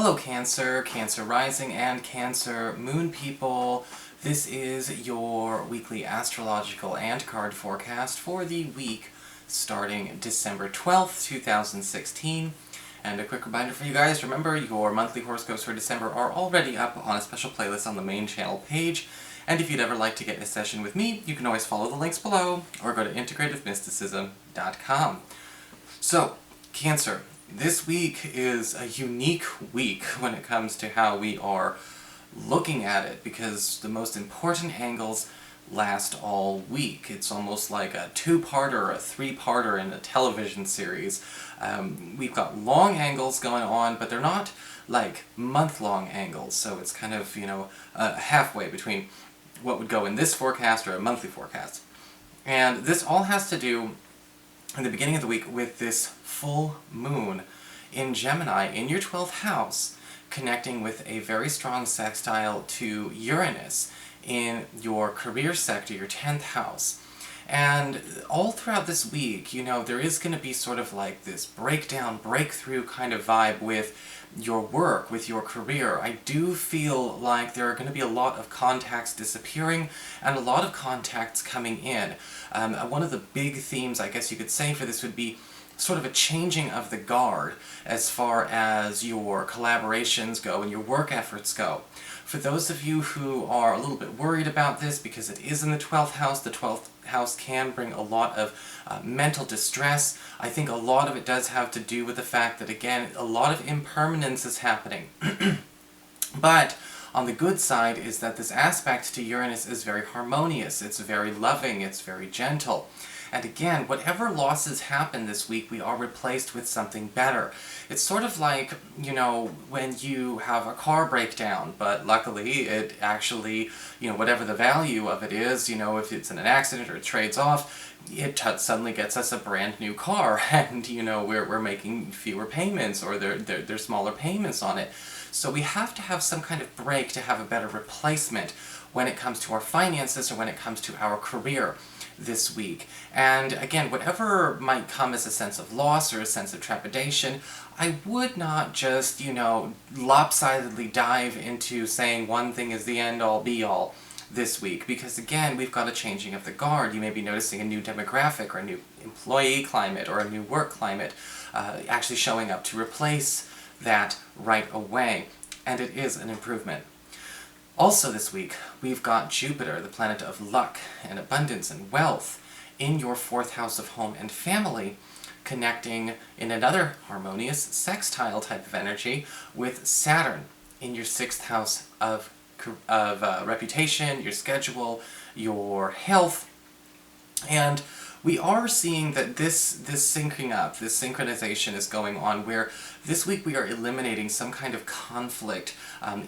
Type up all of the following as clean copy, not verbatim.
Hello Cancer, Cancer Rising, and Cancer Moon people. This is your weekly astrological and card forecast for the week starting December 12th, 2016. And a quick reminder for you guys, remember your monthly horoscopes for December are already up on a special playlist on the main channel page. And if you'd ever like to get in a session with me, you can always follow the links below or go to integrativemysticism.com. So, Cancer. This week is a unique week when it comes to how we are looking at it, because the most important angles last all week. It's almost like a two-parter or a three-parter in a television series. We've got long angles going on, but they're not like month-long angles, so it's kind of, halfway between what would go in this forecast or a monthly forecast. And this all has to do in the beginning of the week with this full moon in Gemini in your 12th house, connecting with a very strong sextile to Uranus in your career sector, your 10th house. And all throughout this week, there is going to be sort of like this breakdown, breakthrough kind of vibe with your work, with your career. I do feel like there are going to be a lot of contacts disappearing and a lot of contacts coming in. One of the big themes, I guess you could say, for this would be sort of a changing of the guard as far as your collaborations go and your work efforts go. For those of you who are a little bit worried about this, because it is in the 12th house, the 12th house can bring a lot of mental distress. I think a lot of it does have to do with the fact that, again, a lot of impermanence is happening. But on the good side is that this aspect to Uranus is very harmonious, it's very loving, it's very gentle. And again, whatever losses happen this week, we are replaced with something better. It's sort of like, when you have a car breakdown, but luckily it actually, whatever the value of it is, if it's in an accident or it trades off, it suddenly gets us a brand new car, and, we're making fewer payments, or there's smaller payments on it. So we have to have some kind of break to have a better replacement when it comes to our finances or when it comes to our career this week. And again, whatever might come as a sense of loss or a sense of trepidation, I would not just, lopsidedly dive into saying one thing is the end-all be-all this week, because again, we've got a changing of the guard. You may be noticing a new demographic or a new employee climate or a new work climate actually showing up to replace that right away, and it is an improvement. Also this week, we've got Jupiter, the planet of luck and abundance and wealth, in your 4th house of home and family, connecting in another harmonious sextile type of energy with Saturn in your 6th house of reputation, your schedule, your health. And we are seeing that this syncing up, this synchronization is going on, where this week we are eliminating some kind of conflict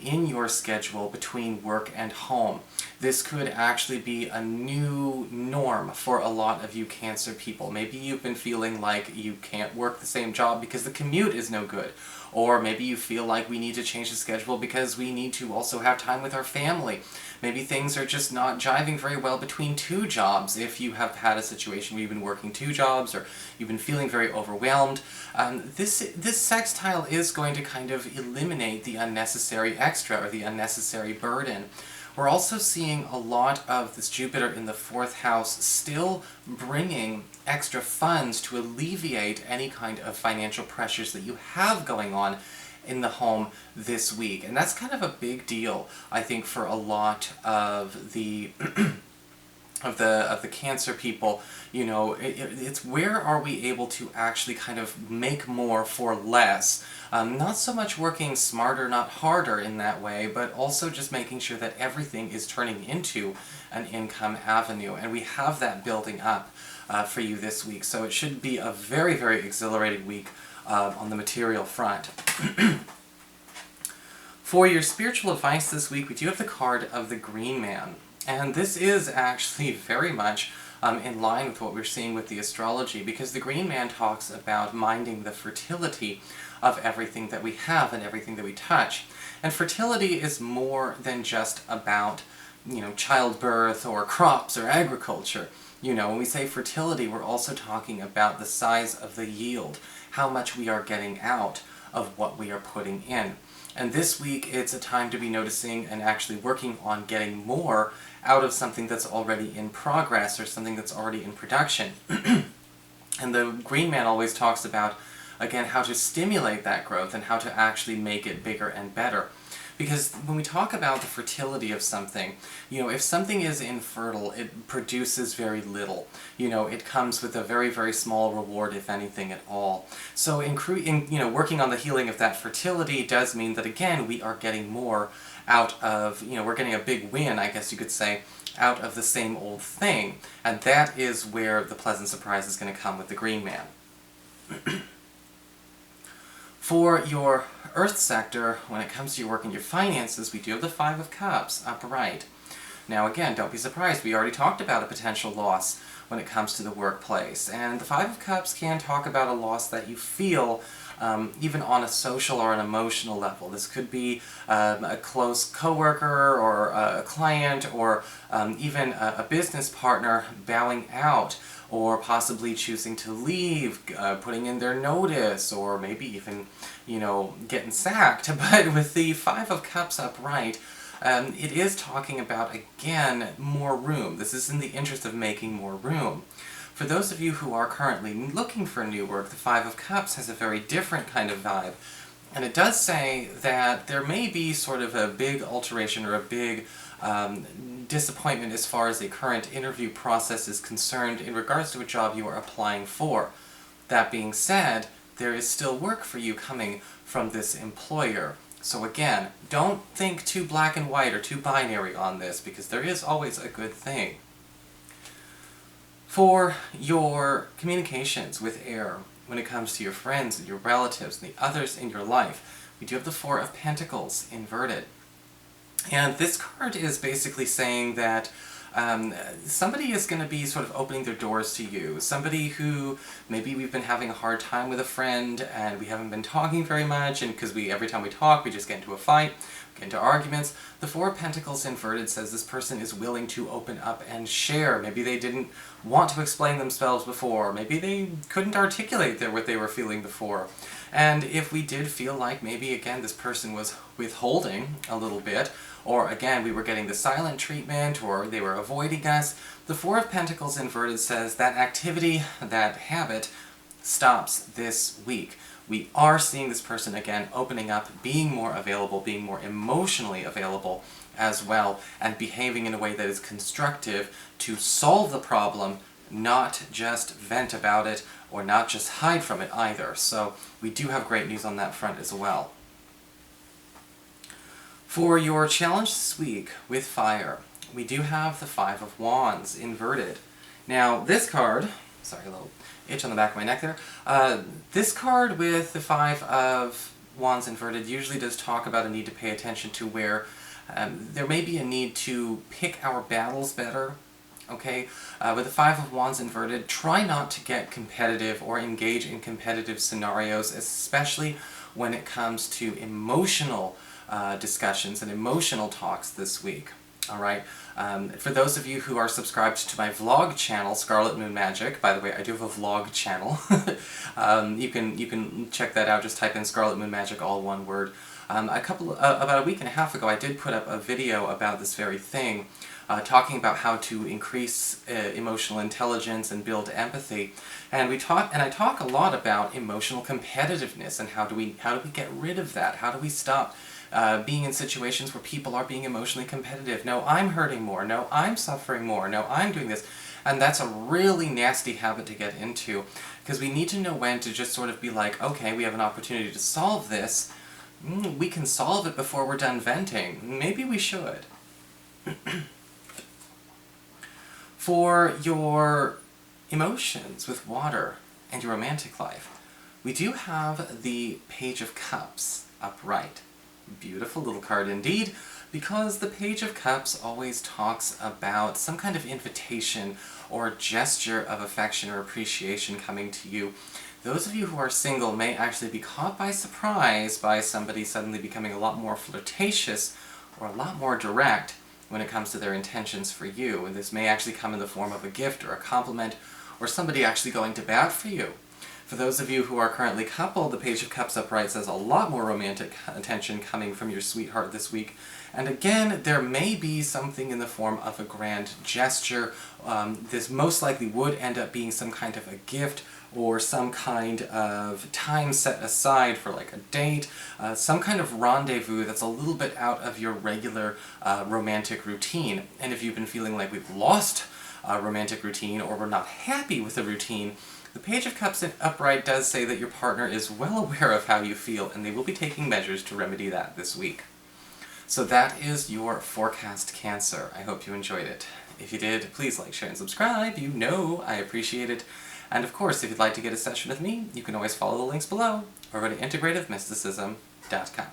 in your schedule between work and home. This could actually be a new norm for a lot of you Cancer people. Maybe you've been feeling like you can't work the same job because the commute is no good. Or maybe you feel like we need to change the schedule because we need to also have time with our family. Maybe things are just not jiving very well between two jobs. If you have had a situation where you've been working two jobs, or you've been feeling very overwhelmed, this sextile is going to kind of eliminate the unnecessary extra or the unnecessary burden. We're also seeing a lot of this Jupiter in the 4th house still bringing extra funds to alleviate any kind of financial pressures that you have going on in the home this week. And that's kind of a big deal, I think, for a lot of the of the Cancer people. It's where are we able to actually kind of make more for less. Not so much working smarter, not harder in that way, but also just making sure that everything is turning into an income avenue. And we have that building up for you this week. So it should be a very, very exhilarating week on the material front. For your spiritual advice this week, we do have the card of the Green Man. And this is actually very much in line with what we're seeing with the astrology, because the Green Man talks about minding the fertility of everything that we have and everything that we touch. And fertility is more than just about, childbirth or crops or agriculture. When we say fertility, we're also talking about the size of the yield, how much we are getting out of what we are putting in. And this week, it's a time to be noticing and actually working on getting more out of something that's already in progress or something that's already in production. And the Green Man always talks about, again, how to stimulate that growth and how to actually make it bigger and better. Because when we talk about the fertility of something, if something is infertile, it produces very little. It comes with a very, very small reward, if anything at all. So working on the healing of that fertility does mean that, again, we are getting more out of, we're getting a big win, I guess you could say, out of the same old thing. And that is where the pleasant surprise is going to come with the Green Man. For your Earth sector, when it comes to your work and your finances, we do have the Five of Cups upright. Now again, don't be surprised, we already talked about a potential loss when it comes to the workplace. And the Five of Cups can talk about a loss that you feel even on a social or an emotional level. This could be a close coworker or a client or even a business partner bowing out, or possibly choosing to leave, putting in their notice, or maybe even, getting sacked. But with the Five of Cups upright, it is talking about, again, more room. This is in the interest of making more room. For those of you who are currently looking for new work, the Five of Cups has a very different kind of vibe. And it does say that there may be sort of a big alteration or a big disappointment as far as a current interview process is concerned in regards to a job you are applying for. That being said, there is still work for you coming from this employer. So again, don't think too black and white or too binary on this, because there is always a good thing. For your communications with air, when it comes to your friends and your relatives and the others in your life, we do have the Four of Pentacles inverted. And this card is basically saying that somebody is going to be sort of opening their doors to you. Somebody who maybe we've been having a hard time with a friend and we haven't been talking very much, and because every time we talk we just get into a fight, get into arguments. The Four of Pentacles inverted says this person is willing to open up and share. Maybe they didn't want to explain themselves before. Maybe they couldn't articulate what they were feeling before. And if we did feel like maybe, again, this person was withholding a little bit, or again, we were getting the silent treatment, or they were avoiding us, the Four of Pentacles inverted says that activity, that habit, stops this week. We are seeing this person, again, opening up, being more available, being more emotionally available as well, and behaving in a way that is constructive to solve the problem, not just vent about it, or not just hide from it either. So we do have great news on that front as well. For your challenge this week with fire, we do have the Five of Wands inverted. Now this card, sorry, a little itch on the back of my neck there, this card with the Five of Wands inverted usually does talk about a need to pay attention to where there may be a need to pick our battles better. Okay, with the Five of Wands inverted, try not to get competitive or engage in competitive scenarios, especially when it comes to emotional discussions and emotional talks this week. Alright, for those of you who are subscribed to my vlog channel, Scarlet Moon Magic, by the way, I do have a vlog channel, you can check that out, just type in Scarlet Moon Magic, all one word. About a week and a half ago, I did put up a video about this very thing, talking about how to increase emotional intelligence and build empathy, and I talk a lot about emotional competitiveness and how do we get rid of that? How do we stop being in situations where people are being emotionally competitive? No, I'm hurting more. No, I'm suffering more. No, I'm doing this. And that's a really nasty habit to get into, because we need to know when to just sort of be like, okay, we have an opportunity to solve this. We can solve it before we're done venting. Maybe we should. For your emotions with water and your romantic life, we do have the Page of Cups upright. Beautiful little card indeed, because the Page of Cups always talks about some kind of invitation or gesture of affection or appreciation coming to you. Those of you who are single may actually be caught by surprise by somebody suddenly becoming a lot more flirtatious or a lot more direct when it comes to their intentions for you, and this may actually come in the form of a gift or a compliment or somebody actually going to bat for you. For those of you who are currently coupled, the Page of Cups upright says a lot more romantic attention coming from your sweetheart this week. And again, there may be something in the form of a grand gesture. This most likely would end up being some kind of a gift or some kind of time set aside for like a date, some kind of rendezvous that's a little bit out of your regular romantic routine. And if you've been feeling like we've lost a romantic routine or we're not happy with the routine, the Page of Cups in upright does say that your partner is well aware of how you feel and they will be taking measures to remedy that this week. So that is your forecast, Cancer. I hope you enjoyed it. If you did, please like, share, and subscribe. You know I appreciate it. And of course, if you'd like to get a session with me, you can always follow the links below or go to integrativemysticism.com.